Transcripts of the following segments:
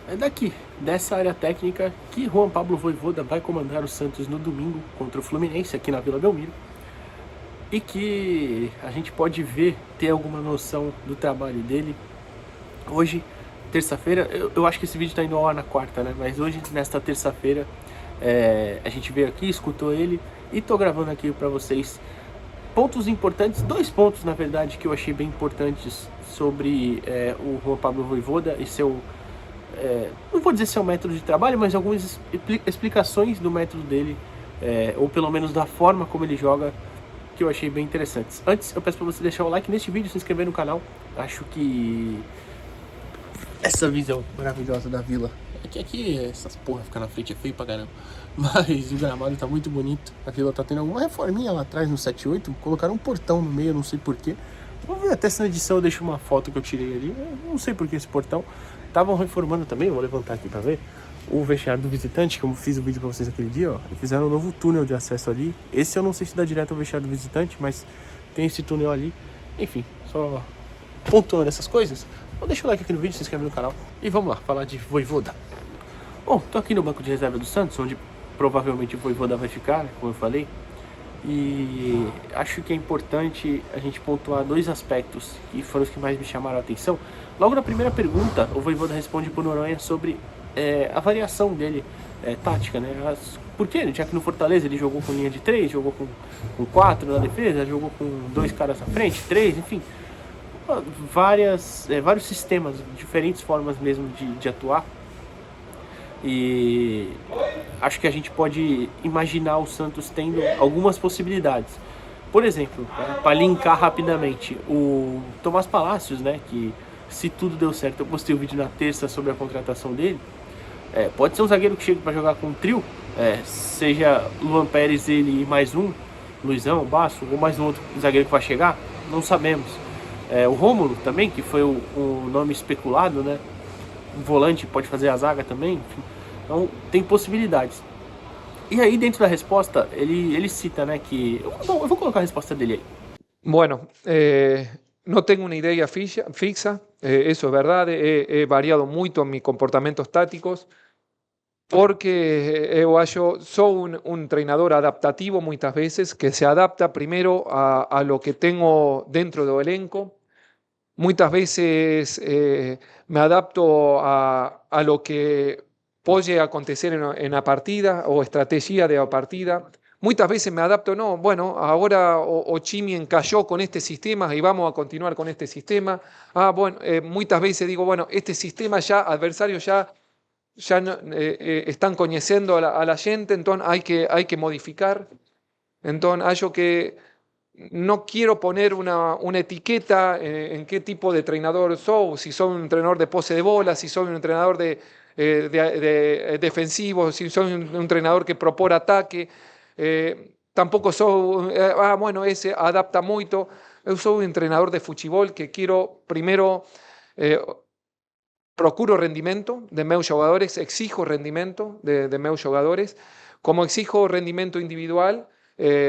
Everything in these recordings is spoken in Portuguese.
É daqui, dessa área técnica, que Juan Pablo Vojvoda vai comandar o Santos no domingo contra o Fluminense, aqui na Vila Belmiro. E que a gente pode ver, ter alguma noção do trabalho dele. Hoje, terça-feira, eu acho que esse vídeo está indo ao ar na quarta, né? Mas hoje, nesta terça-feira, a gente veio aqui, escutou ele e tô gravando aqui para vocês pontos importantes, 2 pontos na verdade que eu achei bem importantes sobre o Juan Pablo Vojvoda e seu, não vou dizer seu método de trabalho, mas algumas explicações do método dele, ou pelo menos da forma como ele joga, que eu achei bem interessantes. Antes, eu peço para você deixar o like neste vídeo, se inscrever no canal. Acho que essa visão maravilhosa da vila, é que aqui essas porra ficar na frente é feio pra caramba, mas o gramado tá muito bonito. A vila tá tendo alguma reforminha lá atrás no 78, colocaram um portão no meio, não sei porquê. Vou ver, até na edição eu deixo uma foto que eu tirei ali, eu não sei porquê esse portão. Estavam reformando também, vou levantar aqui pra ver, o vestiário do visitante, como eu fiz o vídeo pra vocês aquele dia, ó. Fizeram um novo túnel de acesso ali. Esse eu não sei se dá direto ao vestiário do visitante, mas tem esse túnel ali. Enfim, só pontuando essas coisas. Então deixa o like aqui no vídeo, se inscreve no canal e vamos lá, falar de Vojvoda. Bom, tô aqui no banco de reserva do Santos, onde provavelmente o Vojvoda vai ficar, como eu falei. E acho que é importante a gente pontuar 2 aspectos que foram os que mais me chamaram a atenção. Logo na primeira pergunta, o Vojvoda responde pro Noronha sobre a variação dele tática, né? Por quê? Já que no Fortaleza ele jogou com linha de 3, jogou com 4 na defesa, jogou com 2 caras na frente, 3, enfim. Vários sistemas, diferentes formas mesmo de atuar. E acho que a gente pode imaginar o Santos tendo algumas possibilidades. Por exemplo, para linkar rapidamente, o Tomás Palacios, né, que se tudo deu certo, eu postei um vídeo na terça sobre a contratação dele. Pode ser um zagueiro que chega para jogar com um trio, seja Luan Pérez, ele e mais um, Luizão, Basso, ou mais um outro zagueiro que vai chegar, não sabemos. O Rômulo também, que foi o nome especulado, né? Um volante pode fazer a zaga também, enfim. Então tem possibilidades. E aí dentro da resposta ele cita, né, que eu vou colocar a resposta dele aí. Bueno, no tengo una idea fixa, eso es verdad, he variado mucho en mis comportamientos tácticos, porque eu acho, soy un treinador adaptativo muchas veces, que se adapta primero a lo que tengo dentro del elenco. Muchas veces me adapto a lo que puede acontecer en la partida o estrategia de la partida. Muchas veces me adapto, no, bueno, ahora Ochimi encalló con este sistema y vamos a continuar con este sistema. Bueno, muchas veces digo, bueno, este sistema ya, adversarios ya no, están conociendo a la gente, entonces hay que modificar. Entonces, hallo que no quiero poner una etiqueta en qué tipo de entrenador soy, si soy un entrenador de pose de bola, si soy un entrenador de defensivo, si soy un entrenador que propone ataque. Tampoco soy, bueno, ese adapta mucho. Yo soy un entrenador de fútbol que quiero primero, procuro rendimiento de meus jugadores, exijo rendimiento de meus jugadores, como exijo rendimiento individual.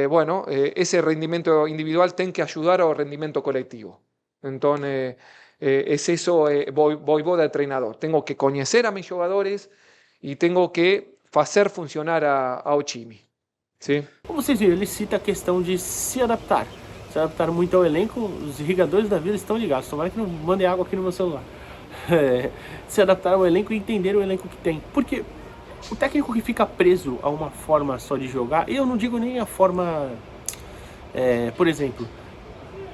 Bueno, ese rendimiento individual tiene que ayudar al rendimiento colectivo. Entonces, es eso, voy de entrenador. Tengo que conocer a mis jugadores y tengo que hacer funcionar a Ochimi. ¿Sí? Como vocês viram, ele cita a questão de se adaptar muito ao elenco. Os irrigadores da vida estão ligados, tomara que não mandem água aqui no meu celular. Se adaptar ao elenco e entender o elenco que tem, porque o técnico que fica preso a uma forma só de jogar, e eu não digo nem a forma, por exemplo,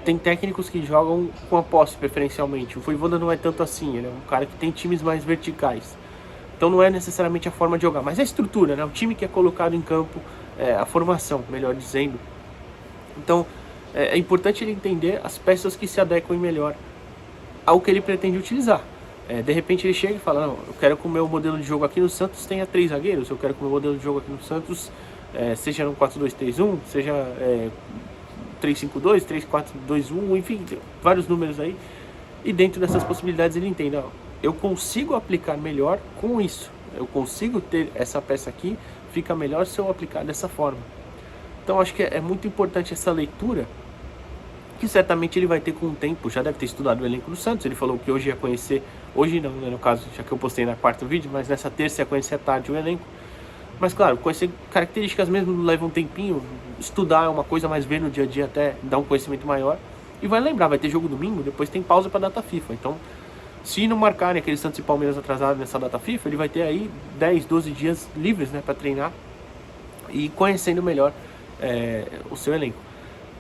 tem técnicos que jogam com a posse preferencialmente. O Vojvoda não é tanto assim, ele é um cara que tem times mais verticais. Então não é necessariamente a forma de jogar, mas a estrutura, né? O time que é colocado em campo, a formação, melhor dizendo. Então é importante ele entender as peças que se adequam melhor ao que ele pretende utilizar. De repente ele chega e fala, não, eu quero que o meu modelo de jogo aqui no Santos tenha 3 zagueiros, eu quero que o meu modelo de jogo aqui no Santos seja no 4-2-3-1, seja 3-5-2, 3-4-2-1, enfim, vários números aí. E dentro dessas possibilidades ele entende, ó, eu consigo aplicar melhor com isso, eu consigo ter essa peça aqui, fica melhor se eu aplicar dessa forma. Então acho que é muito importante essa leitura, que certamente ele vai ter com o tempo, já deve ter estudado o elenco do Santos. Ele falou que hoje ia conhecer Hoje não, né, no caso, já que eu postei na quarta vídeo, mas nessa terça ia conhecer à tarde o elenco. Mas claro, conhecer características mesmo leva um tempinho, estudar é uma coisa, mas ver no dia a dia até dá um conhecimento maior. E vai lembrar, vai ter jogo domingo, depois tem pausa para data FIFA, então se não marcarem aquele Santos e Palmeiras atrasados nessa data FIFA, ele vai ter aí 10, 12 dias livres, né, para treinar e conhecendo melhor o seu elenco.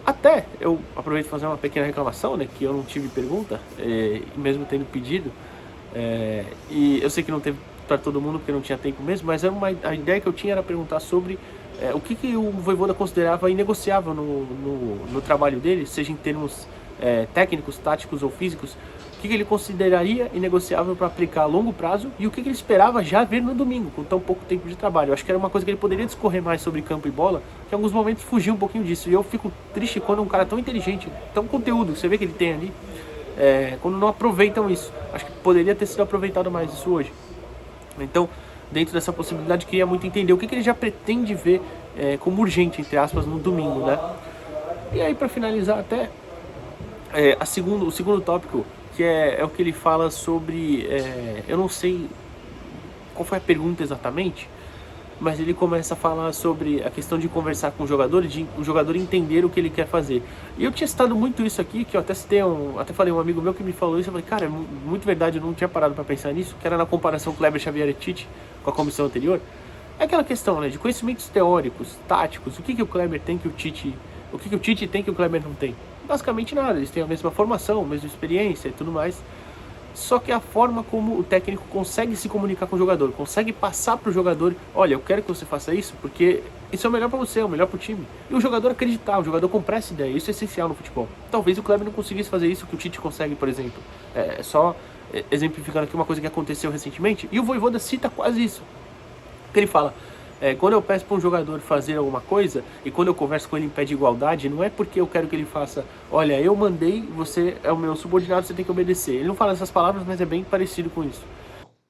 Até eu aproveito para fazer uma pequena reclamação, né, que eu não tive pergunta, mesmo tendo pedido, e eu sei que não teve para todo mundo porque não tinha tempo mesmo, mas a ideia que eu tinha era perguntar sobre o que o Vojvoda considerava inegociável no trabalho dele, seja em termos técnicos, táticos ou físicos, o que ele consideraria inegociável para aplicar a longo prazo e o que ele esperava já ver no domingo, com tão pouco tempo de trabalho. Eu acho que era uma coisa que ele poderia discorrer mais sobre campo e bola, que em alguns momentos fugiu um pouquinho disso. E eu fico triste quando um cara tão inteligente, tão conteúdo, você vê que ele tem ali, quando não aproveitam isso. Acho que poderia ter sido aproveitado mais isso hoje. Então, dentro dessa possibilidade, queria muito entender o que ele já pretende ver como urgente, entre aspas, no domingo, né? E aí, para finalizar até, o segundo tópico, que é o que ele fala sobre, eu não sei qual foi a pergunta exatamente, mas ele começa a falar sobre a questão de conversar com o jogador, de o jogador entender o que ele quer fazer. E eu tinha citado muito isso aqui, que eu até citei, até falei um amigo meu que me falou isso, eu falei, cara, é muito verdade, eu não tinha parado para pensar nisso, que era na comparação Kleber, Xavier e Tite com a comissão anterior. É aquela questão, né, de conhecimentos teóricos, táticos, o que o Kleber tem que o que o Tite tem que o Kleber não tem. Basicamente nada, eles têm a mesma formação, a mesma experiência e tudo mais. Só que a forma como o técnico consegue se comunicar com o jogador, consegue passar para o jogador, olha, eu quero que você faça isso porque isso é o melhor para você, é o melhor para o time. E o jogador acreditar, o jogador comprar essa ideia, isso é essencial no futebol. Talvez o Kleber não conseguisse fazer isso que o Tite consegue, por exemplo. Só exemplificando aqui uma coisa que aconteceu recentemente, e o Vojvoda cita quase isso. Que ele fala, quando eu peço para um jogador fazer alguma coisa, e quando eu converso com ele em pé de igualdade, não é porque eu quero que ele faça, olha, eu mandei, você é o meu subordinado, você tem que obedecer. Ele não fala essas palavras, mas é bem parecido com isso.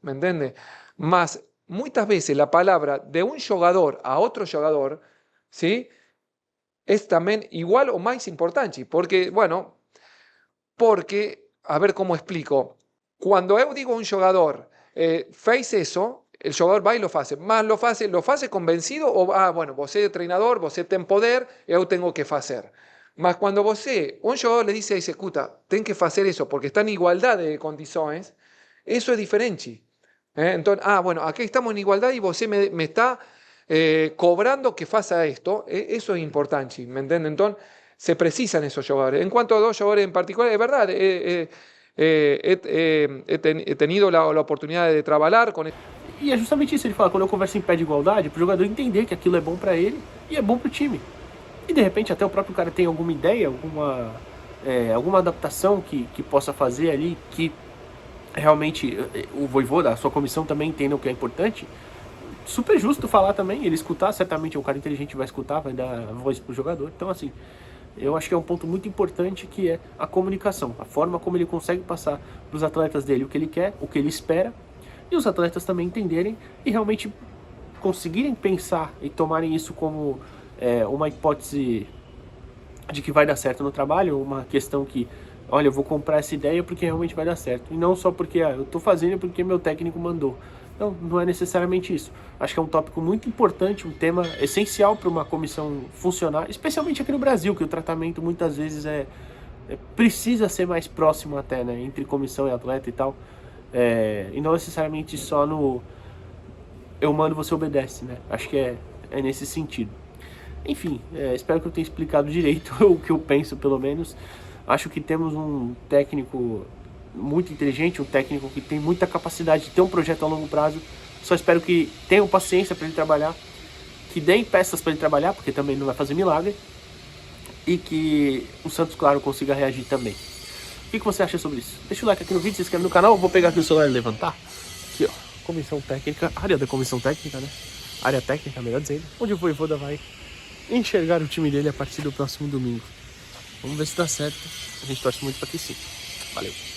¿Me entiende? Mas muchas veces la palabra de un jugador a otro jugador, ¿sí? Es también igual o más importante, porque, bueno, a ver cómo explico, cuando yo digo a un jugador, fez eso, el jugador va y lo hace, mas lo hace convencido o, bueno, você é treinador, você tem poder, eu tengo que hacer. Mas cuando un jugador le dice, escuta, ten que hacer eso porque está en igualdad de condiciones, eso es diferente. Entonces, bueno, aquí estamos en igualdad y você me está cobrando que faça esto, eso es importante, ¿me entiende? Entonces, se precisan esos jugadores. En cuanto a dos jugadores en particular, es verdad, he tenido la oportunidad de trabalhar com... E é justamente isso, ele fala, quando eu converso em pé de igualdade, para o jogador entender que aquilo é bom para ele e é bom para o time. E de repente até o próprio cara tem alguma ideia, alguma adaptação que possa fazer ali, que realmente o Vojvoda, a sua comissão também entenda o que é importante. Super justo falar também, ele escutar, certamente um cara inteligente vai escutar, vai dar voz pro jogador. Então assim, eu acho que é um ponto muito importante, que é a comunicação, a forma como ele consegue passar para os atletas dele o que ele quer, o que ele espera, e os atletas também entenderem e realmente conseguirem pensar e tomarem isso como uma hipótese de que vai dar certo no trabalho, uma questão que, olha, eu vou comprar essa ideia porque realmente vai dar certo, e não só porque eu estou fazendo porque meu técnico mandou. Não é necessariamente isso. Acho que é um tópico muito importante, um tema essencial para uma comissão funcionar, especialmente aqui no Brasil, que o tratamento muitas vezes precisa ser mais próximo até, né, entre comissão e atleta e tal, e não necessariamente só no eu mando, você obedece, né? Acho que é nesse sentido. Enfim, espero que eu tenha explicado direito o que eu penso, pelo menos. Acho que temos um técnico muito inteligente, um técnico que tem muita capacidade de ter um projeto a longo prazo. Só espero que tenham paciência para ele trabalhar, que deem peças para ele trabalhar, porque também não vai fazer milagre, e que o Santos, claro, consiga reagir também. O que você acha sobre isso? Deixa o like aqui no vídeo, se inscreve no canal. Eu vou pegar aqui o celular e levantar. Aqui, ó, comissão técnica, área da comissão técnica, né? Área técnica, melhor dizendo, onde o Vojvoda vai enxergar o time dele a partir do próximo domingo. Vamos ver se dá certo. A gente torce muito para que sim. Valeu.